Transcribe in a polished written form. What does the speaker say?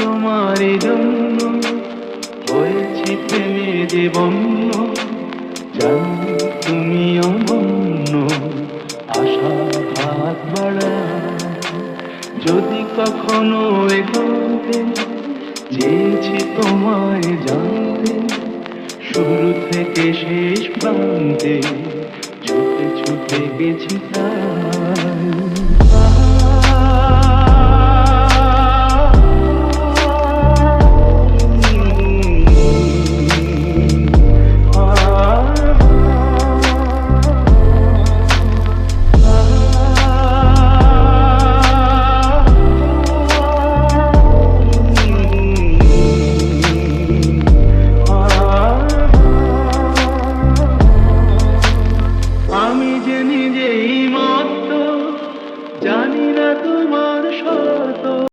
তোমার জন্য হয়েছি প্রেমে যে বন্য, জানি তুমি অনন্য, আশা হাত বাড়া। যদি কখনো এগোতে চেয়েছি তোমায় জানতে, শুরু থেকে শেষ প্রান্তে ছুটে ছুটে গেছি তাই।